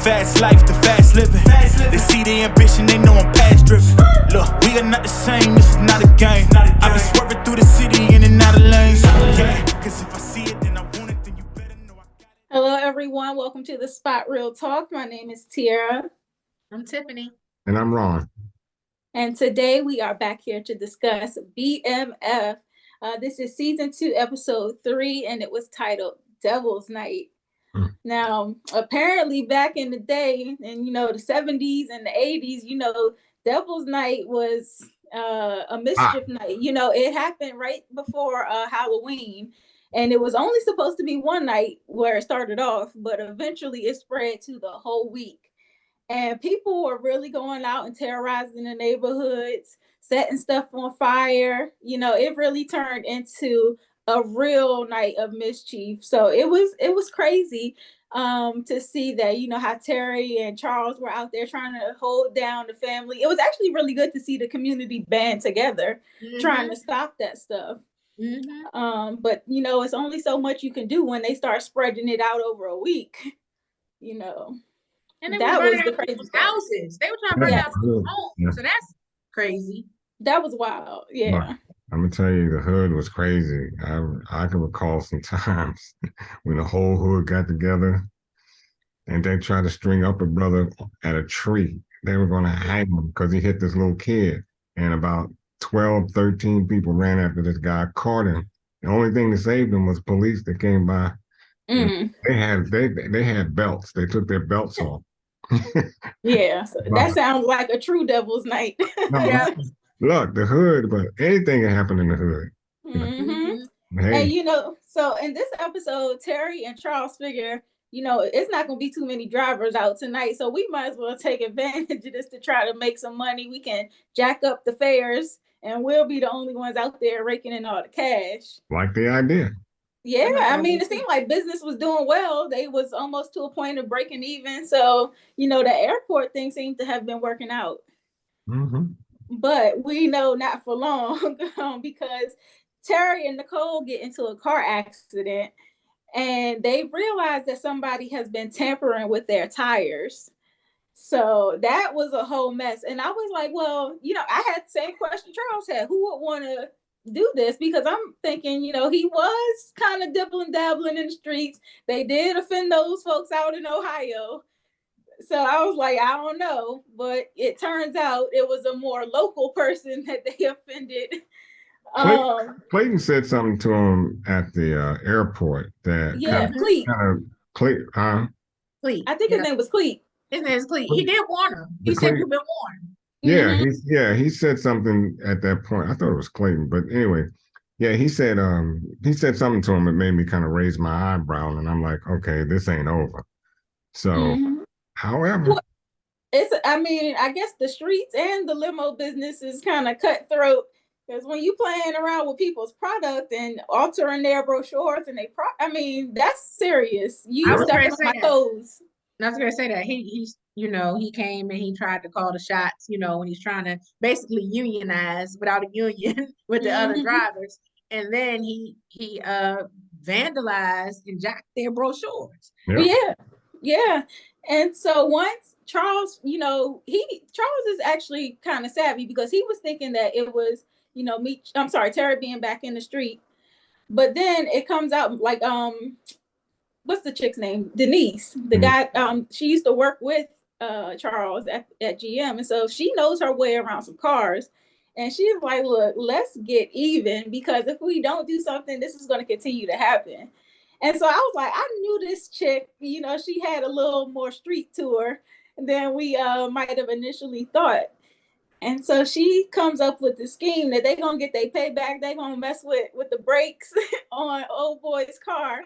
fast life, the fast living. They see the ambition, they know I'm past driven. Look, we are not the same, this is not a game. I be swerving through the city in and out of lanes. Yeah, cause if I see it, then I want it, then you better know I got it. Hello, everyone. Welcome to the Spot Real Talk. My name is Tiara. I'm Tiffany. And I'm Ron. And today we are back here to discuss BMF. This is season 2, episode 3, and it was titled Devil's Night. Now, apparently back in the day, in the 70s and the 80s, Devil's Night was a mischief night. It happened right before Halloween, and it was only supposed to be one night where it started off, but eventually it spread to the whole week. And people were really going out and terrorizing the neighborhoods, setting stuff on fire. It really turned into a real night of mischief. So it was crazy to see that, how Terry and Charles were out there trying to hold down the family. It was actually really good to see the community band together, trying to stop that stuff. But it's only so much you can do when they start spreading it out over a week. And that was the crazy crazy houses. They were trying to burn out people's homes, so that's crazy. That was wild. Yeah. I'm gonna tell you, the hood was crazy. I can recall some times when the whole hood got together and they tried to string up a brother at a tree. They were going to hang him because he hit this little kid, and about 12, 13 people ran after this guy, caught him. The only thing that saved him was police that came by. They had belts. They took their belts off. Yeah, so that sounds like a true Devil's Night. Yeah. Look, the hood, but anything can happen in the hood. Hey. And so in this episode, Terry and Charles figure, it's not going to be too many drivers out tonight, so we might as well take advantage of this to try to make some money. We can jack up the fares, and we'll be the only ones out there raking in all the cash. Like the idea. Yeah, I mean, it seemed like business was doing well. They was almost to a point of breaking even. So, the airport thing seemed to have been working out. But we know not for long because Terry and Nicole get into a car accident and they realize that somebody has been tampering with their tires. So that was a whole mess. And I was like, well, I had the same question Charles had. Who would want to do this? Because I'm thinking, he was kind of dabbling in the streets. They did offend those folks out in Ohio. So I was like, I don't know, but it turns out it was a more local person that they offended. Clayton said something to him at the airport that Cleet. Cleet. Cleet. I think his name was Cleet. His name is Cleet. He did warn him. He said you've been warned. Yeah, he said something at that point. I thought it was Clayton, but anyway, yeah, he said something to him that made me kind of raise my eyebrow, and I'm like, okay, this ain't over. So. However, I guess the streets and the limo business is kind of cutthroat, because when you playing around with people's product and altering their brochures and that's serious. You stepping on my toes. I was gonna say that he came and he tried to call the shots, when he's trying to basically unionize without a union with the other drivers, and then he vandalized and jacked their brochures. Yeah. And so once Charles, Charles is actually kind of savvy, because he was thinking that it was, Terry being back in the street. But then it comes out like, what's the chick's name? Denise, the guy, she used to work with Charles at GM. And so she knows her way around some cars. And she's like, look, let's get even, because if we don't do something, this is going to continue to happen. And so I was like, I knew this chick, she had a little more street to her than we might have initially thought. And so she comes up with the scheme that they're going to get their payback. They're going to mess with the brakes on old boy's car.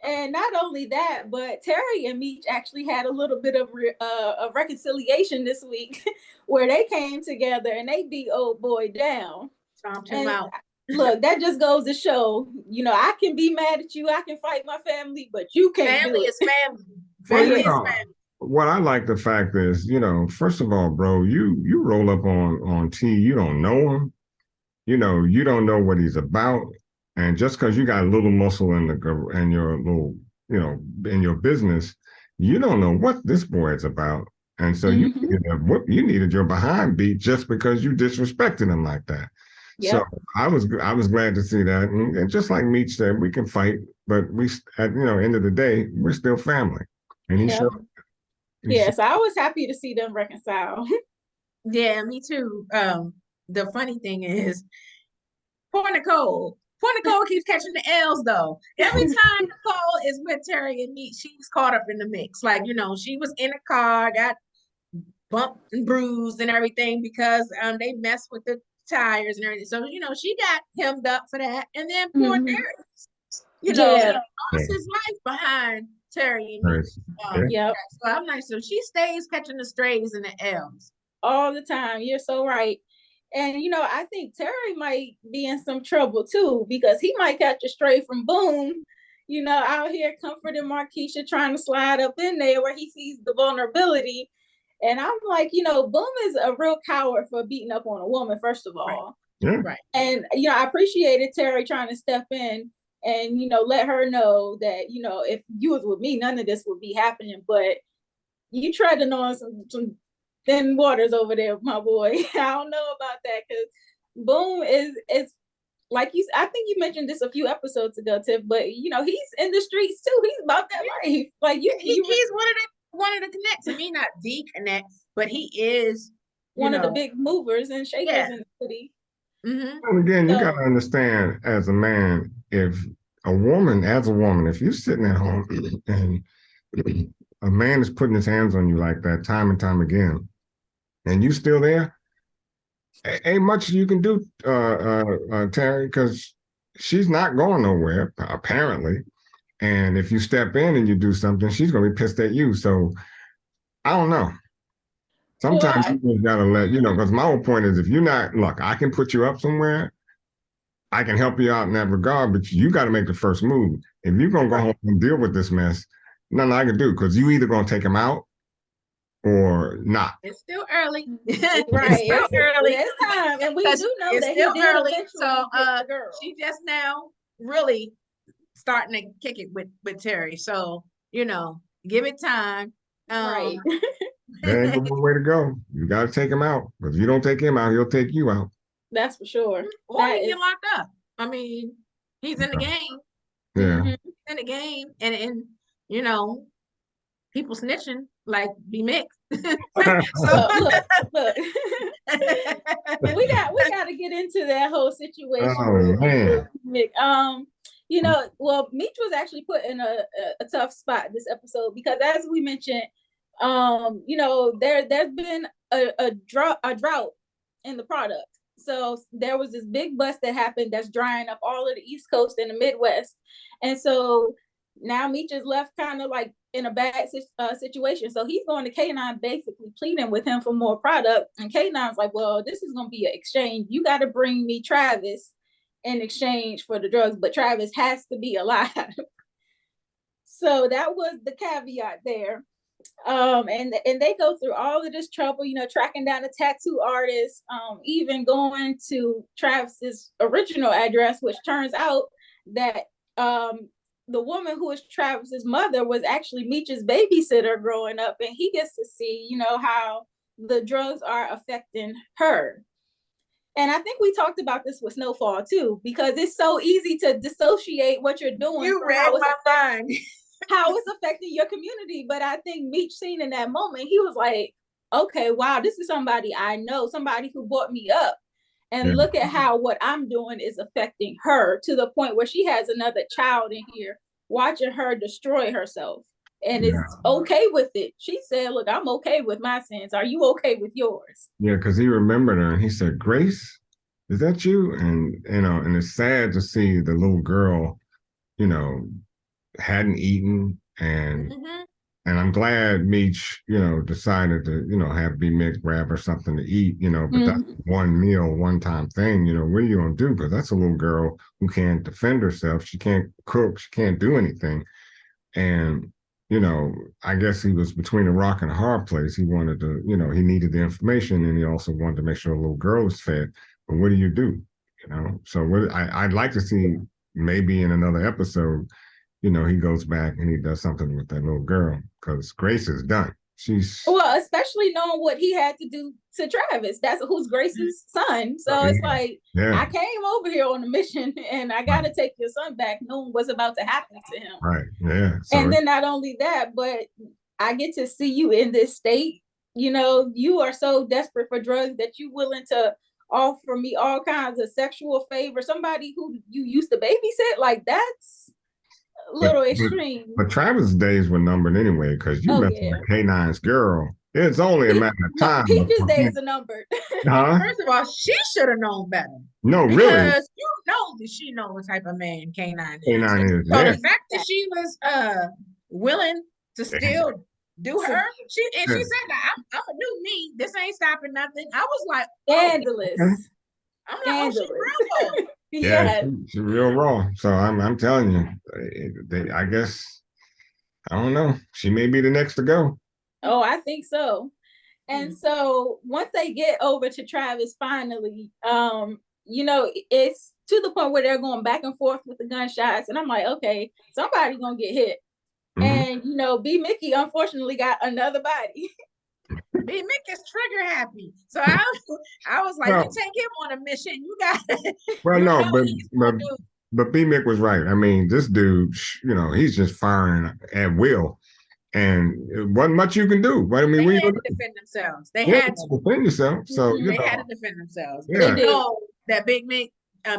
And not only that, but Terry and Meech actually had a little bit of a reconciliation this week where they came together and they beat old boy down. Stomped him out. Look, that just goes to show, I can be mad at you, I can fight my family, but you can't do it. Family is family. What I like the fact is, first of all, bro, you roll up on T, you don't know him, you don't know what he's about, and just because you got a little muscle in your little, in your business, you don't know what this boy is about. And so Mm-hmm. you needed your behind beat just because you disrespected him like that. So Yep. I was glad to see that. And just like Meech said, we can fight, but we at end of the day, we're still family. And Yep. he showed Yes, I was happy to see them reconcile. Yeah, me too. The funny thing is, poor Nicole keeps catching the L's though. Every time Nicole is with Terry and me, she's caught up in the mix. Like, she was in a car, got bumped and bruised and everything because they messed with the tires and everything. So, she got hemmed up for that. And then poor Mhm. Terry, he Yeah. lost his life behind Terry and me. Right. Yeah. Yep. So I'm like, so she stays catching the strays and the L's. All the time. You're so right. And I think Terry might be in some trouble too, because he might catch a stray from Boom, out here comforting Markeisha, trying to slide up in there where he sees the vulnerability. And I'm like, Boom is a real coward for beating up on a woman, first of all. Yeah. Right. And I appreciated Terry trying to step in and let her know that if you was with me, none of this would be happening. But you treading on some thin waters over there, my boy. I don't know about that, because Boom is like I think you mentioned this a few episodes ago, Tiff, but he's in the streets too. He's about that life. Like he's one of the connects. I mean, not the connect, but he is one of the big movers and shakers in the city. Mm-hmm. And again, you got to understand as a man, if as a woman, if you're sitting at home and a man is putting his hands on you like that time and time again, and you still there, ain't much you can do, Terry, because she's not going nowhere, apparently. And if you step in and you do something, she's going to be pissed at you. So I don't know. Sometimes you just got to let, because my whole point is if you're not, look, I can put you up somewhere. I can help you out in that regard, but you got to make the first move. If you're going to go home and deal with this mess, nothing I can do, because you either going to take him out or not. It's still early. Right. It's still early. It's time. And we do know it's that still he did early. eventually So get the girl. she just now really starting to kick it with Terry. So, give it time. Right. There ain't no one way to go. You got to take him out. But if you don't take him out, he'll take you out. That's for sure. Or he get locked up. I mean, he's in the game. Yeah. He's in the game. And people snitching like be mixed. So look. we got to get into that whole situation. Oh man. Well, Meech was actually put in a tough spot this episode because, as we mentioned, there's been a drought in the product. So there was this big bust that happened that's drying up all of the East Coast and the Midwest, and so now Meech is left kind of like in a bad situation. So he's going to K9 basically pleading with him for more product. And K9's like, well, this is going to be an exchange. You got to bring me Travis in exchange for the drugs, but Travis has to be alive. So that was the caveat there. And they go through all of this trouble, tracking down a tattoo artist, even going to Travis's original address, which turns out that the woman who was Travis's mother was actually Meech's babysitter growing up, and he gets to see, how the drugs are affecting her. And I think we talked about this with Snowfall too, because it's so easy to dissociate what you're doing. You read my mind. How it's affecting your community. But I think Meech seen in that moment, he was like, okay, wow, this is somebody I know, somebody who brought me up. And look at how what I'm doing is affecting her, to the point where she has another child in here watching her destroy herself and is okay with it. She said, look, I'm okay with my sins. Are you okay with yours? Yeah, because he remembered her and he said, Grace, is that you? And, and it's sad to see the little girl, hadn't eaten, and and I'm glad Meech, decided to, have B-Mick grab her something to eat, but that's one meal, one time thing, what are you gonna do? Because that's a little girl who can't defend herself. She can't cook, she can't do anything. And, I guess he was between a rock and a hard place. He wanted to, he needed the information, and he also wanted to make sure the little girl was fed. But what do? So I'd like to see maybe in another episode he goes back and he does something with that little girl because Grace is done. She's especially knowing what he had to do to Travis. That's who's Grace's son. So it's like, I came over here on a mission and I got to take your son back, knowing what's about to happen to him. Right. Yeah. So and then not only that, but I get to see you in this state. You are so desperate for drugs that you're willing to offer me all kinds of sexual favors. Somebody who you used to babysit, like that's a little extreme. But Travis' days were numbered anyway, because you messing with K9's girl. It's only a matter of time. Peach's days are numbered. First of all, she should have known better. No, because really. Because you know that she knows what type of man K9 is. K9 is. So the fact that she was willing to still do her, she said that I'm a new me. This ain't stopping nothing. I was like, scandalous. I'm like, she's real. Yeah, she's real raw. So I'm telling you, I guess, I don't know. She may be the next to go. Oh, I think so. And so once they get over to Travis, finally, it's to the point where they're going back and forth with the gunshots. And I'm like, okay, somebody's going to get hit. And, B. Mickey, unfortunately, got another body. B. Mickey's trigger happy. So I was like, you take him on a mission. You got it. Well, no, but B. Mick was right. I mean, this dude, he's just firing at will. And it wasn't much you can do. But I mean, they had to defend themselves. They had to defend themselves. So they had to defend themselves. Yeah. They know that Big Mick,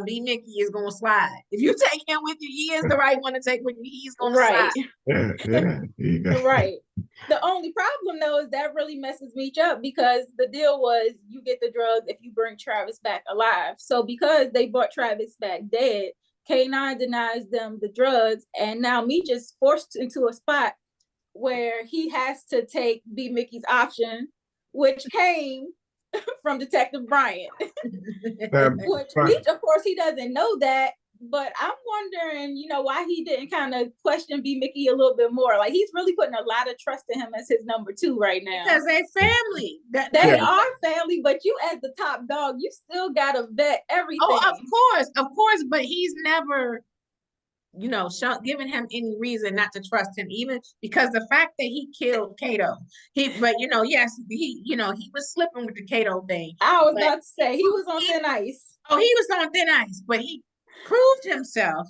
B. Mickey is going to slide. If you take him with you, he is the right one to take with you. He's going to slide. Yeah. Right. The only problem though is that really messes Meech up, because the deal was you get the drugs if you bring Travis back alive. So because they brought Travis back dead, K9 denies them the drugs, and now Meech is forced into a spot where he has to take B. Mickey's option, which came from Detective Bryant. Which Meech, of course, he doesn't know that, but I'm wondering, why he didn't kind of question B. Mickey a little bit more. Like, he's really putting a lot of trust in him as his number 2 right now. Because they family. They are family, but you as the top dog, you still gotta vet everything. Oh, of course, but he's never giving him any reason not to trust him, even because the fact that he killed Kato, he was slipping with the Kato thing. I was about to say he was on thin ice. Oh, he was on thin ice, but he proved himself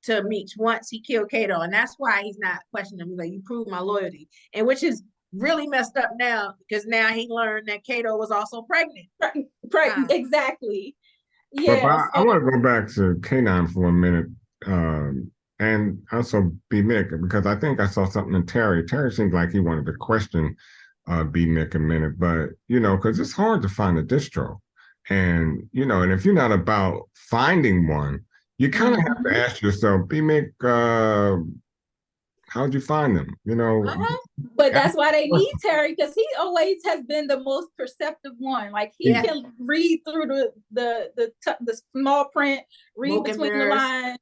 to Meech once he killed Kato, and that's why he's not questioning him. He's like, you proved my loyalty, and which is really messed up now, because now he learned that Kato was also pregnant. Pregnant, exactly. Yeah. I want to go back to K9 for a minute. And also B. Mick, because I think I saw something in Terry. Terry seemed like he wanted to question B. Mick a minute, but because it's hard to find a distro, and and if you're not about finding one, you kind of have to ask yourself, B. Mick, how'd you find them? But that's why they need Terry, because he always has been the most perceptive one. Like he can read through the small print, read between the lines,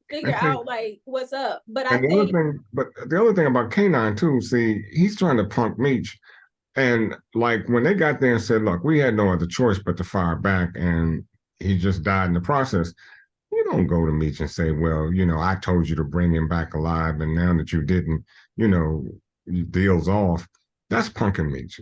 figure out like what's up. But the other thing about K9 too, see, he's trying to punk Meech, and like when they got there and said, look, we had no other choice but to fire back, and he just died in the process. You don't go to Meech and say, well, I told you to bring him back alive, and now that you didn't, deal's off. That's punking Meech.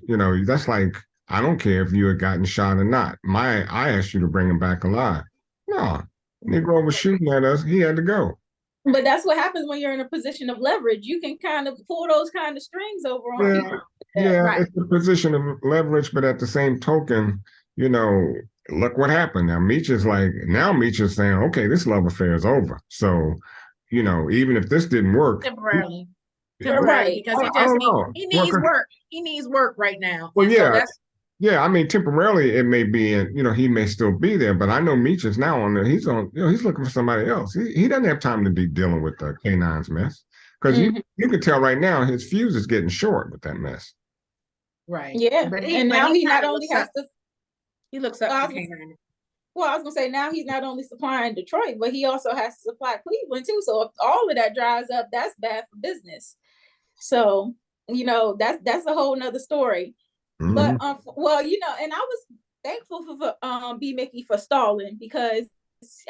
That's like, I don't care if you had gotten shot or not. I asked you to bring him back alive. No. Negro was shooting at us. He had to go. But that's what happens when you're in a position of leverage. You can kind of pull those kind of strings over on him. Yeah, it's a position of leverage, but at the same token, look what happened. Now Meech is saying, okay, this love affair is over. So, even if this didn't work temporarily, right? Because he needs work. He needs work right now. Well, yeah, I mean, temporarily it may be, and he may still be there, but I know Meech is now on there. He's on, he's looking for somebody else. He doesn't have time to be dealing with K9's mess, because you can tell right now his fuse is getting short with that mess. Right. Yeah, and now he not only has to. He looks up to K9. Well, I was gonna say, now he's not only supplying Detroit, but he also has to supply Cleveland too. So if all of that dries up, that's bad for business. So that's a whole nother story. But and I was thankful for B. Mickey for stalling, because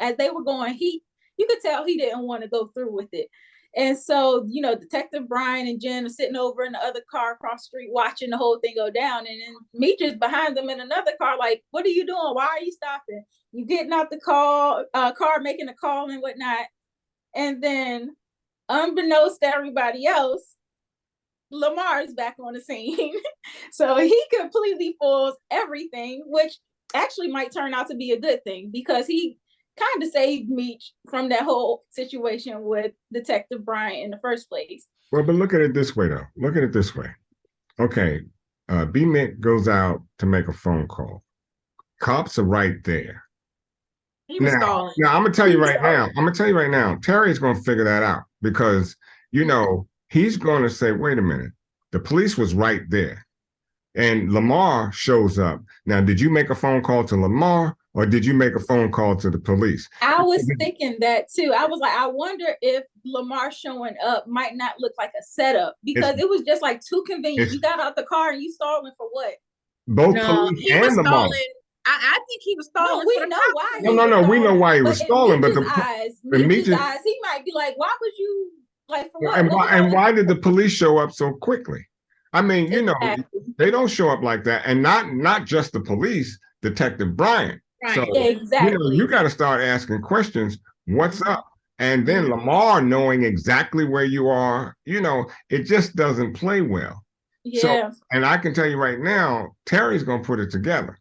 as they were going, you could tell he didn't want to go through with it. And so, Detective Brian and Jen are sitting over in the other car across the street watching the whole thing go down. And then Meech is behind them in another car, like, what are you doing? Why are you stopping? You getting out the car, making a call and whatnot. And then, unbeknownst to everybody else, Lamar is back on the scene. So he completely fools everything, which actually might turn out to be a good thing because he kind of saved Meech from that whole situation with Detective Bryant in the first place. Well, but look at it this way, though. Look at it this way. Okay, BMF goes out to make a phone call. Cops are right there. He was stalling. Now, I'm going to tell you right now, Terry's going to figure that out because, he's going to say, wait a minute, the police was right there. And Lamar shows up. Now, did you make a phone call to Lamar or did you make a phone call to the police? I was thinking that too. I was like, I wonder if Lamar showing up might not look like a setup because it was just like too convenient. You got out the car and you stalling for what? Both police and Lamar. I think he was stalling. No, we know why. No, we know why he was stalling. But Meech's eyes, he might be like, why would you, like, for what? And why did the police show up so quickly? I mean, they don't show up like that. And not just the police, Detective Bryant. Right. So, exactly. You got to start asking questions. What's up? And then Lamar knowing exactly where you are, it just doesn't play well. Yeah. So, and I can tell you right now, Terry's going to put it together.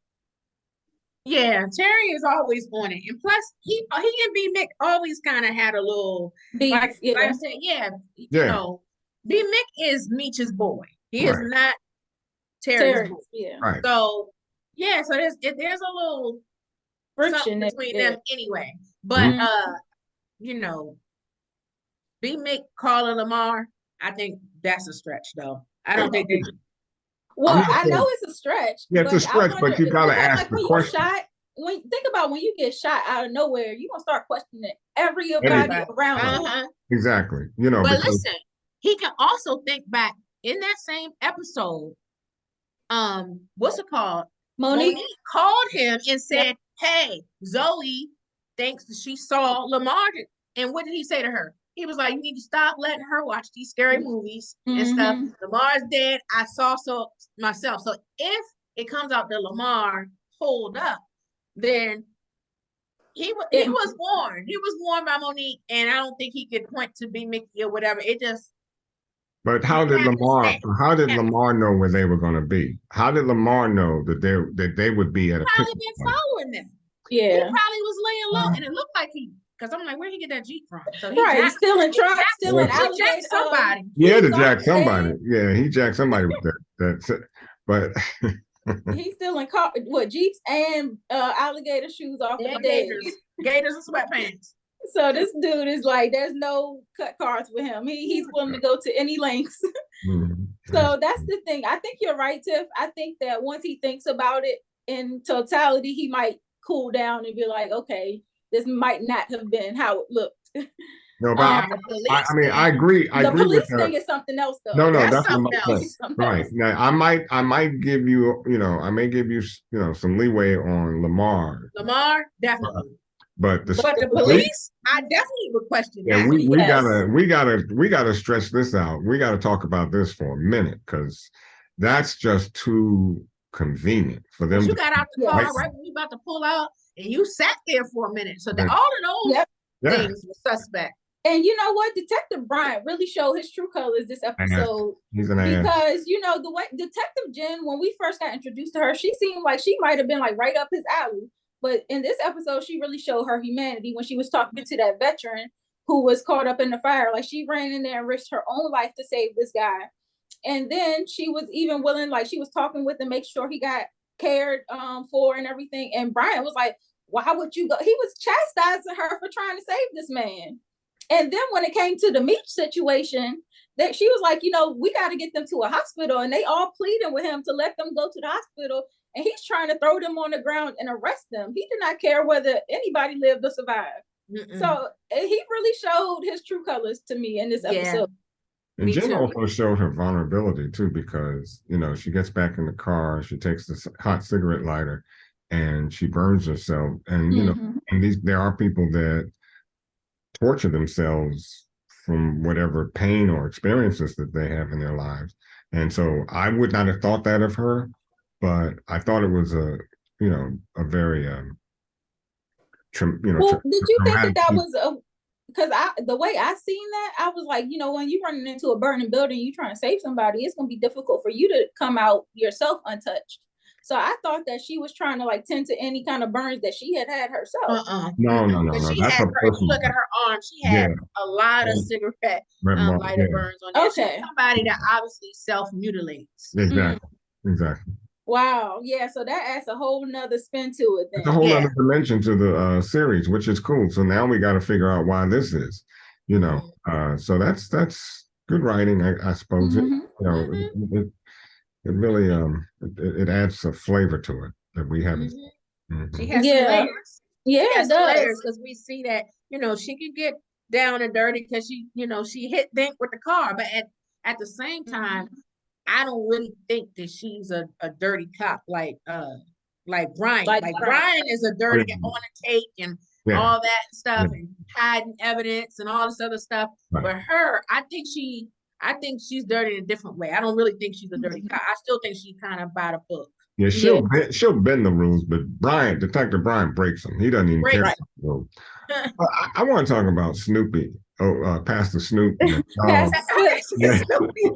Yeah, Terry is always on it. And plus, he and B-Mick always kind of had a little, like I said, B-Mick is Meech's boy. He is not Terry's boy. Yeah. Right. So, so there's a little friction between them anyway. But, B-Mick calling Lamar, I think that's a stretch, though. I don't think they do. Well, I know it's a stretch. Yeah, it's a stretch, but you got to ask the question. Think about when you get shot out of nowhere, you're going to start questioning everybody around you. Exactly. But listen, he can also think back in that same episode. What's it called? Monique called him and said, hey, Zoe thinks that she saw Lamar. And what did he say to her? He was like, you need to stop letting her watch these scary movies and stuff. Lamar's dead. I saw so myself. So if it comes out that Lamar pulled up, then he was warned. He was warned by Monique, and I don't think he could point to B. Mickey or whatever. It just. But how did Lamar know where they were going to be? How did Lamar know that they would be at a probably been following them. Yeah. He probably was laying low, and it looked like because I'm like, where'd he get that Jeep from? So he's stealing trucks, stealing alligators. He jacked somebody. Yeah, to jack somebody. Yeah, he jacked somebody with that. But he's stealing Jeeps and alligator shoes off of gators and sweatpants. So this dude is like, there's no cut cards with him. He's willing to go to any lengths. So that's the thing. I think you're right, Tiff. I think that once he thinks about it in totality, he might cool down and be like, okay, this might not have been how it looked. No, but I agree. The police thing is something else, though. No, that's something else. Right. Now, I might give you, I may give you, some leeway on Lamar. Lamar, definitely. But the police, I definitely would question that. We gotta stretch this out. We gotta talk about this for a minute because that's just too convenient for them. You got out the car right when you about to pull out, and you sat there for a minute. So all of those things were suspect. And you know what? Detective Bryant really showed his true colors this episode. He's an ass. Because, the way Detective Jen, when we first got introduced to her, she seemed like she might have been like right up his alley. But in this episode, she really showed her humanity when she was talking to that veteran who was caught up in the fire. Like, she ran in there and risked her own life to save this guy. And then she was even willing, like, she was talking with him, make sure he got cared for and everything. And Bryant was like, why would you go? He was chastising her for trying to save this man. And then when it came to the Meech situation, that she was like, we got to get them to a hospital. And they all pleading with him to let them go to the hospital. And he's trying to throw them on the ground and arrest them. He did not care whether anybody lived or survived. So he really showed his true colors to me in this episode. And Jen also showed her vulnerability too, because, she gets back in the car, she takes this hot cigarette lighter and she burns herself. And, and there are people that torture themselves from whatever pain or experiences that they have in their lives. And so I would not have thought that of her, but I thought it was a very Well, did you think that traumatic. was a, because the way I seen that, I was like, when you're running into a burning building, you trying to save somebody, it's gonna be difficult for you to come out yourself untouched. So I thought that she was trying to like tend to any kind of burns that she had herself. No. She That's had a her, if you personal. look at her arm, she had a lot of cigarette lighter burns on there. Okay. She's somebody that obviously self-mutilates. Exactly. Wow. Yeah. So that adds a whole nother spin to it then. It's a whole other dimension to the series, which is cool. So now we got to figure out why this is, so that's good writing, I suppose. It really it adds a flavor to it that we haven't. She has some layers. Yeah, it does. layers because we see that she can get down and dirty because she hit Dink with the car, but at the same time, I don't really think that she's a dirty cop like Brian. Like Brian is a dirty on a take and all that stuff and hiding evidence and all this other stuff. Right. But her, I think she's dirty in a different way. I don't really think she's a dirty cop. I still think she's kind of by the book. Yeah, she'll bend the rules, but Detective Brian breaks them. He doesn't even care about the rules. I want to talk about Snoopy. Pastor Snoop. Pastor Snoopy.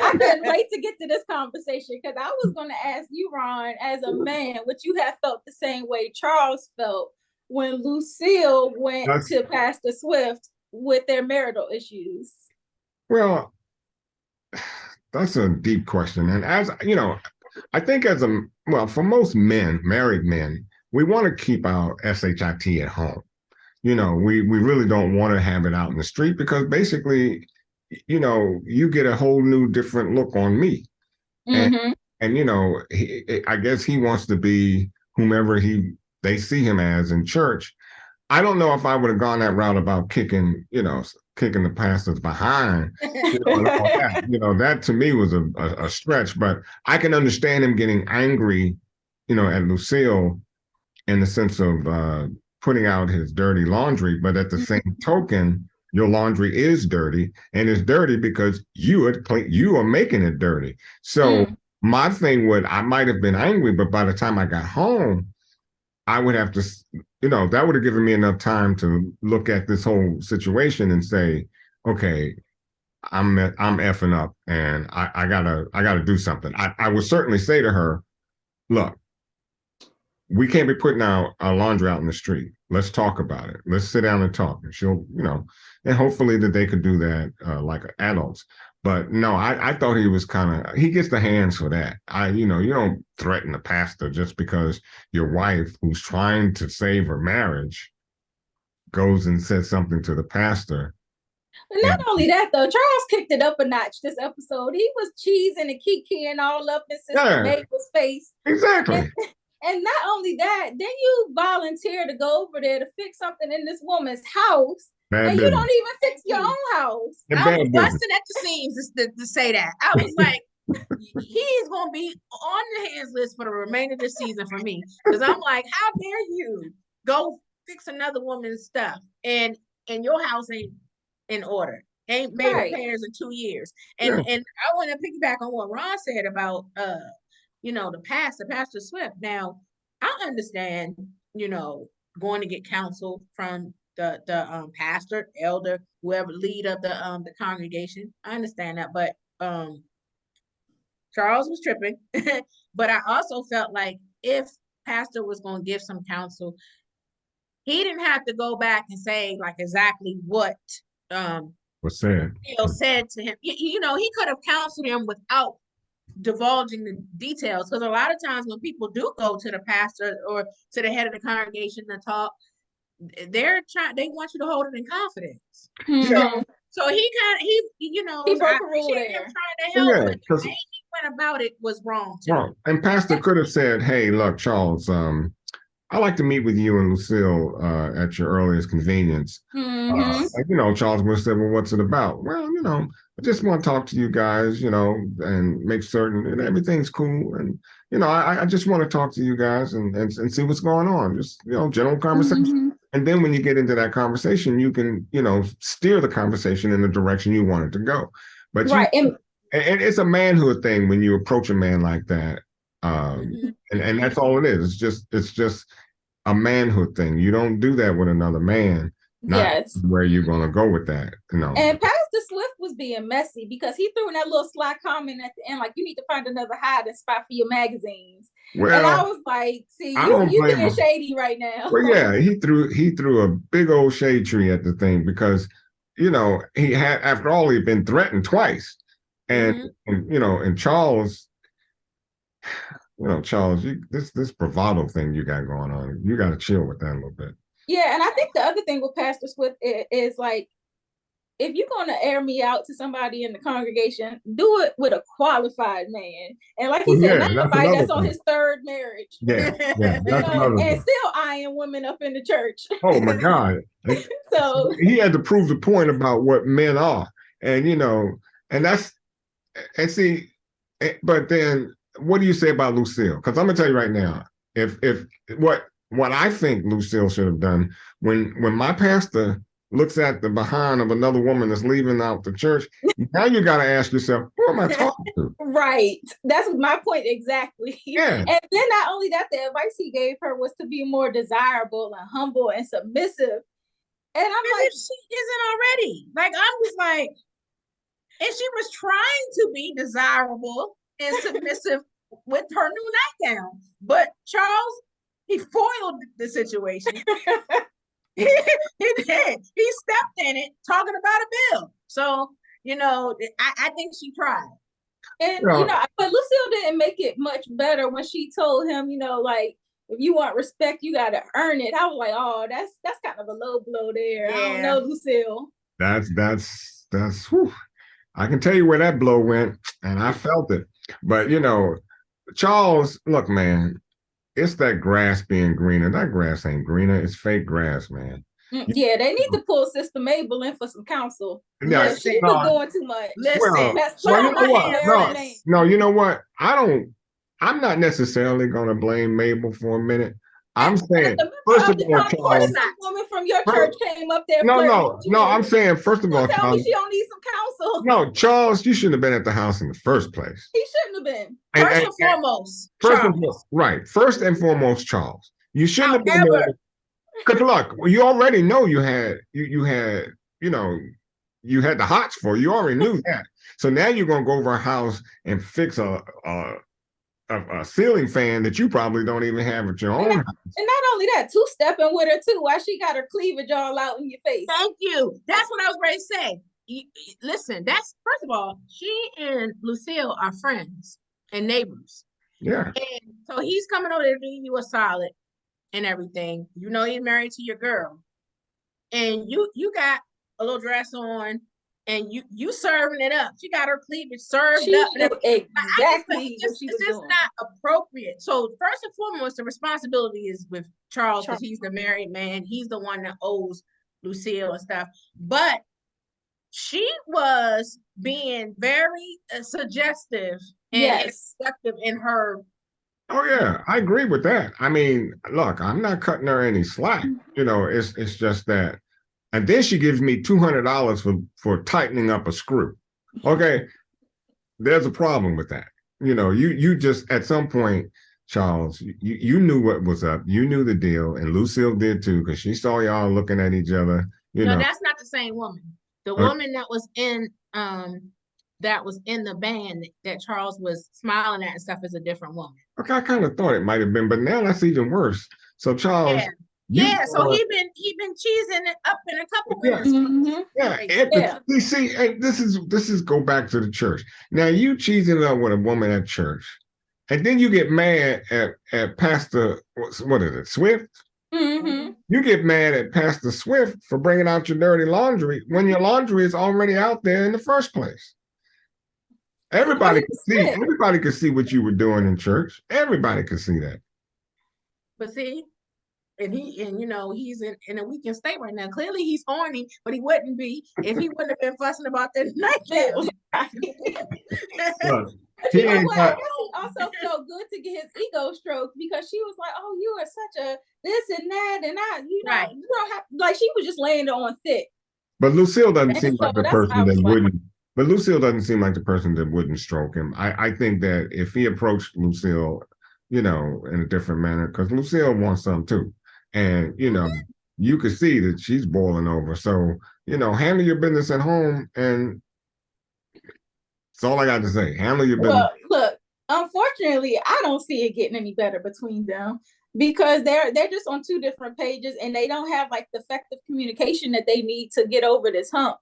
I couldn't wait to get to this conversation because I was going to ask you, Ron, as a man, would you have felt the same way Charles felt when Lucille went to Pastor Swift with their marital issues? Well, that's a deep question. And as you know, I think for most men, married men, we want to keep our SHIT at home. We really don't want to have it out in the street because basically, you get a whole new different look on me. And I guess he wants to be whomever they see him as in church. I don't know if I would have gone that route about kicking the pastors behind. That to me was a stretch, but I can understand him getting angry, at Lucille in the sense of putting out his dirty laundry. But at the same token, your laundry is dirty, and it's dirty because you are making it dirty. So my thing I might have been angry, but by the time I got home, I would have to, that would have given me enough time to look at this whole situation and say, okay, I'm effing up and I gotta do something. I would certainly say to her, look, we can't be putting our laundry out in the street. Let's talk about it. Let's sit down and talk. And she'll, and hopefully that they could do that like adults. But no, I thought he was he gets the hands for that. You don't threaten the pastor just because your wife, who's trying to save her marriage, goes and says something to the pastor. Not only that, though, Charles kicked it up a notch this episode. He was cheesing and kikiing all up in Sister Mabel's face. Exactly. And not only that, then you volunteer to go over there to fix something in this woman's house. And you don't even fix your own house. I was busting at the seams to say that. I was like, he's going to be on the hands list for the remainder of the season for me. Because I'm like, how dare you go fix another woman's stuff and your house ain't in order. Ain't made repairs in 2 years. And I want to piggyback on what Ron said about the Pastor Swift. Now, I understand, going to get counsel from the pastor, elder, whoever lead of the congregation. I understand that, but Charles was tripping. But I also felt like if pastor was going to give some counsel, he didn't have to go back and say like exactly what was said. Said to him. He could have counseled him without divulging the details, because a lot of times when people do go to the pastor or to the head of the congregation to talk, they want you to hold it in confidence. So he broke a rule there. Trying to help, but the way he went about it was wrong too. And pastor could have said, hey, look, Charles, I'd like to meet with you and Lucille at your earliest convenience. Charles would have said, well, what's it about? Well, I just want to talk to you guys, and make certain that everything's cool. And, I just want to talk to you guys and see what's going on. Just, general conversation. And then when you get into that conversation, you can, steer the conversation in the direction you want it to go. But right. And it's a manhood thing when you approach a man like that. And that's all it is. It's just a manhood thing. You don't do that with another man. Not where you're going to go with that. And Pastor Swift was being messy because he threw in that little sly comment at the end, like, you need to find another hiding spot for your magazines. Well, and I was like, see, you being shady right now. Well, yeah, he threw a big old shade tree at the thing because, he had, after all, he'd been threatened twice. And, and Charles, Charles, this bravado thing you got going on, you got to chill with that a little bit. Yeah, and I think the other thing with Pastor Swift is like, if you're going to air me out to somebody in the congregation, do it with a qualified man. And like he said, not somebody that's on his third marriage. Yeah, that's and still eyeing women up in the church. Oh, my God. So he had to prove the point about what men are. And, but then what do you say about Lucille? Because I'm going to tell you right now, if what I think Lucille should have done when my pastor looks at the behind of another woman that's leaving out the church, now you got to ask yourself, who am I talking to? Right. That's my point exactly. Yeah. And then not only that, the advice he gave her was to be more desirable and humble and submissive. And I'm like, she isn't already. Like, I'm just like, and she was trying to be desirable and submissive with her new nightgown. But Charles, he foiled the situation. He did. He stepped in it talking about a bill. So, I think she tried. And, but Lucille didn't make it much better when she told him, like, if you want respect, you got to earn it. I was like, oh, that's kind of a low blow there. Yeah. I don't know, Lucille. That's whew. I can tell you where that blow went, and I felt it. But, Charles, look, man, it's that grass being greener. That grass ain't greener. It's fake grass, man. Yeah, they need to pull Sister Mabel in for some counsel. Yeah, she was doing too much. You know what? I'm not necessarily going to blame Mabel for a minute. I'm saying, first of all, Charles, woman from your church came up there. No. I'm saying, first of all, tell me she don't need some counsel. No, Charles, you shouldn't have been at the house in the first place. He shouldn't have been. First and foremost, Charles, you shouldn't have been there. Because look, you already know you had the hots for. You already knew that. So now you're gonna go over our house and fix a ceiling fan that you probably don't even have at your own house. And not only that, two-stepping with her too, while she got her cleavage all out in your face. Thank you. That's what I was ready to say. Listen, that's, first of all, she and Lucille are friends and neighbors. Yeah. And so he's coming over there to do you a solid and everything. He's married to your girl. And you got a little dress on, and you serving it up. She got her cleavage served up. Exactly. It's just not appropriate. So first and foremost, the responsibility is with Charles because he's the married man. He's the one that owes Lucille and stuff. But she was being very suggestive and seductive in her. Oh yeah, I agree with that. I mean, look, I'm not cutting her any slack. It's just that. And then she gives me $200 for tightening up a screw. Okay, there's a problem with that. You just, at some point, Charles, you knew what was up. You knew the deal, and Lucille did too, because she saw y'all looking at each other. No, that's not the same woman. The woman that was in the band that Charles was smiling at and stuff is a different woman. Okay, I kind of thought it might have been, but now that's even worse. So Charles. Yeah. So he been cheesing it up in a couple women. You see, this is go back to the church. Now you cheesing it up with a woman at church, and then you get mad at Pastor, what is it, Swift? Mm-hmm. You get mad at Pastor Swift for bringing out your dirty laundry when your laundry is already out there in the first place. Everybody can see what you were doing in church. Everybody can see that. But see, and he's in a weakened state right now. Clearly he's horny, but he wouldn't be if he wouldn't have been fussing about that nightgown. But you know what? I guess he also felt good to get his ego stroked because she was like, "Oh, you are such a this and that, and Right. you don't have," like she was just laying it on thick. But Lucille doesn't And seem so like the that's what I person that was like. wouldn't. But Lucille doesn't seem like the person that wouldn't stroke him. I think that if he approached Lucille, in a different manner, because Lucille wants some too, and you could see that she's boiling over. So handle your business at home, and that's all I got to say. Handle your business. Well, look, unfortunately, I don't see it getting any better between them because they're just on two different pages and they don't have like the effective communication that they need to get over this hump.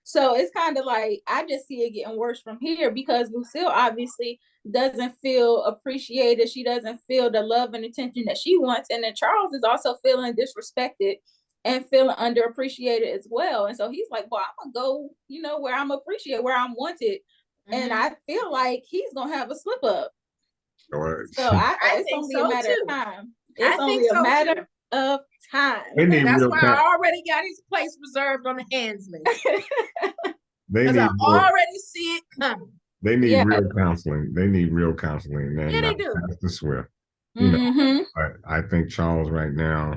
So it's kind of like I just see it getting worse from here because Lucille obviously doesn't feel appreciated. She doesn't feel the love and attention that she wants. And then Charles is also feeling disrespected and feeling underappreciated as well. And so he's like, well, I'm gonna go, where I'm appreciated, where I'm wanted. And I feel like he's gonna have a slip up. So it's only a matter of time. It's only a matter of time. That's why I already got his place reserved on the hands list. Because I already see it coming. They need real counseling. They need real counseling. Yeah, they do. That's the Swift. But I think Charles right now,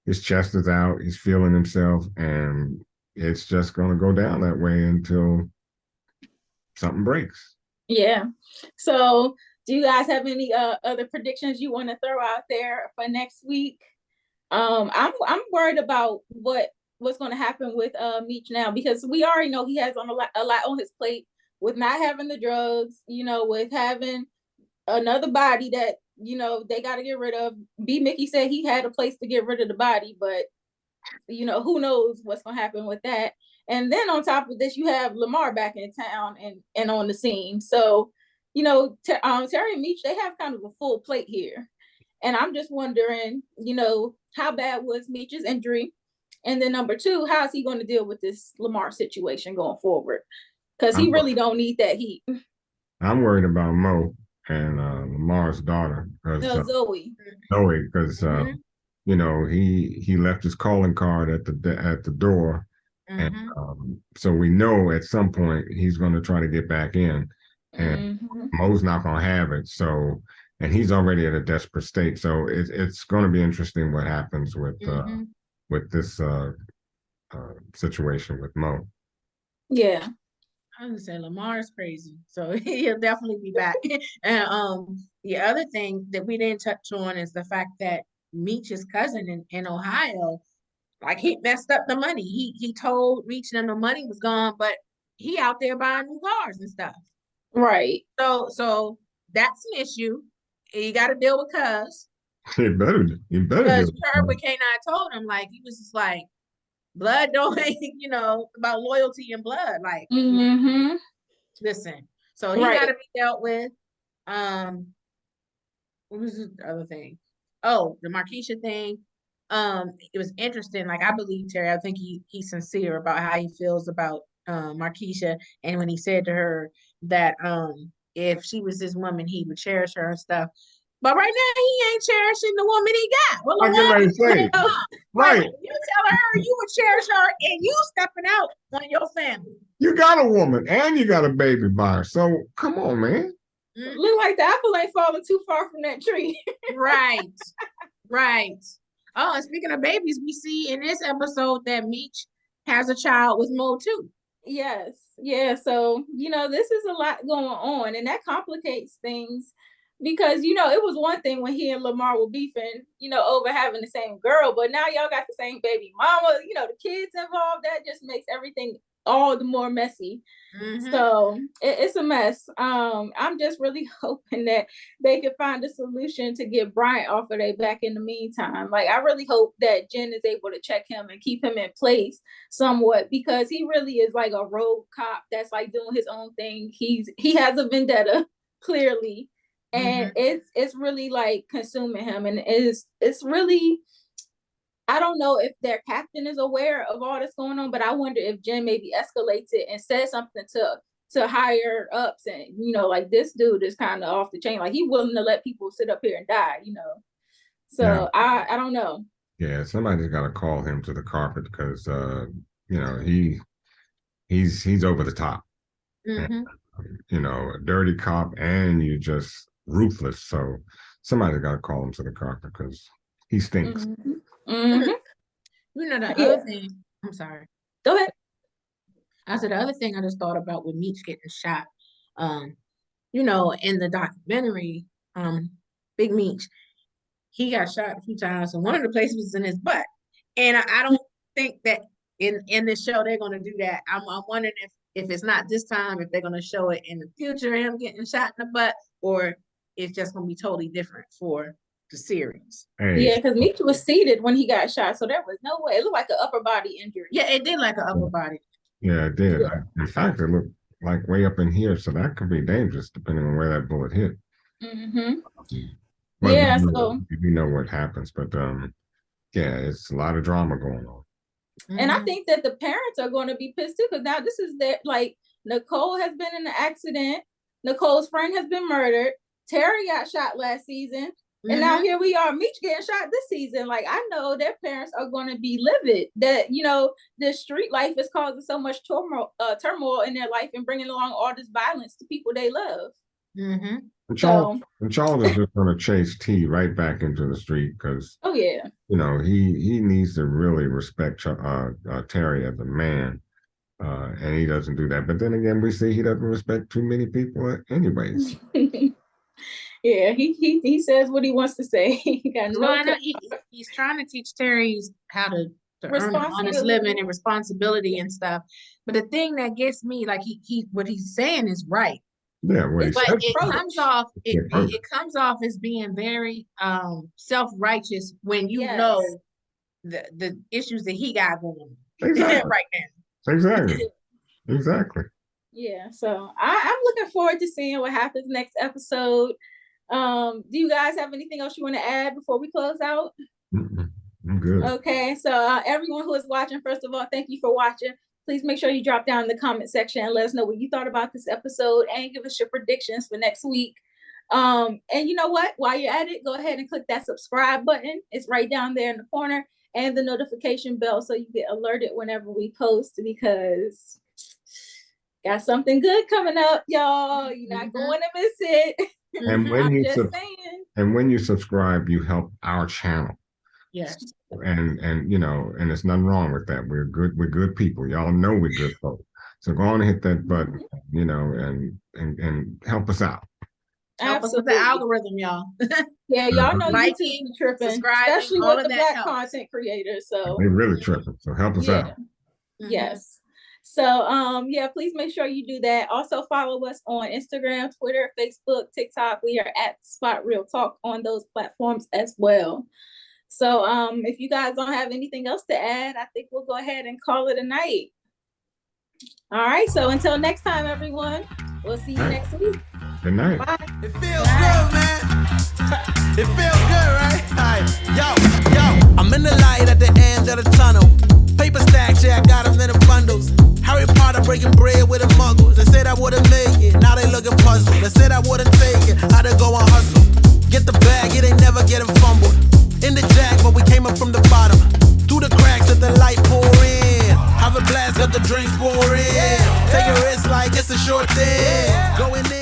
his chest is out. He's feeling himself, and it's just going to go down that way until something breaks. Yeah. So, do you guys have any other predictions you want to throw out there for next week? I'm worried about what's going to happen with Meech now because we already know he has a lot on his plate with not having the drugs, with having another body that they got to get rid of. B. Mickey said he had a place to get rid of the body, but who knows what's going to happen with that. And then on top of this, you have Lamar back in town and on the scene. So, Terry and Meech, they have kind of a full plate here. And I'm just wondering, how bad was Meech's injury? And then number two, how is he going to deal with this Lamar situation going forward? Because he really don't need that heat. I'm worried about Mo and Lamar's daughter. Zoe. Zoe, because he left his calling card at the door. And so we know at some point he's going to try to get back in, and Mo's not going to have it. So, and he's already at a desperate state. So it's going to be interesting what happens with this situation with Mo. Yeah, I was gonna say Lamar's crazy, so he'll definitely be back. And the other thing that we didn't touch on is the fact that Meech's cousin in Ohio. Like he messed up the money. He told Meech and the money was gone, but he out there buying new cars and stuff. Right. So that's an issue. You got to deal with Cuz. You better. Because Kerwick and I told him he was just like, blood don't about loyalty and blood. Like, listen. So he got to be dealt with. What was the other thing? Oh, the Marquisha thing. It was interesting. Like I believe Terry. I think he's sincere about how he feels about Marquisha, and when he said to her that if she was this woman, he would cherish her and stuff. But right now, he ain't cherishing the woman he got. Well, right? You tell her you would cherish her, and you stepping out on your family. You got a woman, and you got a baby by her. So come on, man. Look like the apple ain't falling too far from that tree. Right. Oh, and speaking of babies, we see in this episode that Meech has a child with Mo too. Yes. Yeah. So, this is a lot going on, and that complicates things because, it was one thing when he and Lamar were beefing, over having the same girl, but now y'all got the same baby mama, the kids involved. That just makes everything all the more messy. So it's a mess. I'm just really hoping that they can find a solution to get Bryant off of their back in the meantime. Like I really hope that Jen is able to check him and keep him in place somewhat because he really is like a rogue cop that's like doing his own thing. He has a vendetta clearly, and it's really like consuming him, and it's really. I don't know if their captain is aware of all that's going on, but I wonder if Jen maybe escalates it and says something to higher ups and, like this dude is kind of off the chain. Like he willing to let people sit up here and die, So yeah. I don't know. Yeah, somebody's got to call him to the carpet because, he's over the top. And, a dirty cop, and you just ruthless. So somebody got to call him to the carpet because he stinks. Mm-hmm. Mm-hmm. You know, the other thing, I'm sorry. Go ahead. I said the other thing I just thought about with Meech getting shot. You know, in the documentary, Big Meech, he got shot a few times, and one of the places was in his butt. And I don't think that in this show they're going to do that. I'm wondering if it's not this time, if they're going to show it in the future, him getting shot in the butt, or it's just going to be totally different for the series. Hey. Yeah, because Meech was seated when he got shot, so there was no way. It looked like an upper body injury. Yeah, it did like an upper body. Yeah, it did. Yeah. In fact, it looked like way up in here, so that could be dangerous depending on where that bullet hit. Mm-hmm. Well, yeah, so you know what happens, but yeah, it's a lot of drama going on. And I think that the parents are going to be pissed too, because now this is their, like, Nicole has been in an accident, Nicole's friend has been murdered, Terry got shot last season, and now here we are, Meech getting shot this season. Like, I know their parents are going to be livid that, you know, this street life is causing so much turmoil in their life and bringing along all this violence to people they love. And Charles is just going to chase T right back into the street because, you know, he needs to really respect Terry as a man, and he doesn't do that. But then again, we see he doesn't respect too many people anyways. Yeah, he says what he wants to say. He's trying to teach Terry how to earn an honest living and responsibility and stuff. But the thing that gets me, like what he's saying is right. Yeah, but it comes off as being very self-righteous when you know the issues that he got going on right now. Exactly. Yeah, so I'm looking forward to seeing what happens next episode. Do you guys have anything else you want to add before we close out? I'm good. Okay, so everyone who is watching, first of all, thank you for watching. Please make sure you drop down in the comment section and let us know what you thought about this episode and give us your predictions for next week. And you know what? While you're at it, go ahead and click that subscribe button. It's right down there in the corner, and the notification bell so you get alerted whenever we post, because got something good coming up, y'all. You're not going to miss it. And when you subscribe, you help our channel. Yes. And you know, and there's nothing wrong with that. We're good people. Y'all know we're good folks. So go on and hit that button, you know, and help us out. Help us with the algorithm, y'all. Yeah, y'all know YouTube be tripping, especially with the Black content creators. So they really tripping. So help us out. Yes. So yeah, please make sure you do that. Also follow us on Instagram, Twitter, Facebook, TikTok. We are at Spot Real Talk on those platforms as well. So if you guys don't have anything else to add, I think we'll go ahead and call it a night. All right, so until next time, everyone, we'll see you next week. Good night. Bye. It feels good, man. It feels good, right? Yo, I'm in the light at the end of the tunnel. Paper stacks, yeah, I got them in the bundles. Harry Potter breaking bread with the muggles. They said I wouldn't make it, now they looking puzzled. They said I wouldn't take it, how to go and hustle. Get the bag, it ain't never getting fumbled. In the jack, but we came up from the bottom. Through the cracks, let the light pour in. Have a blast, let the drinks pour in. Take a risk like it's a short thing. Going in.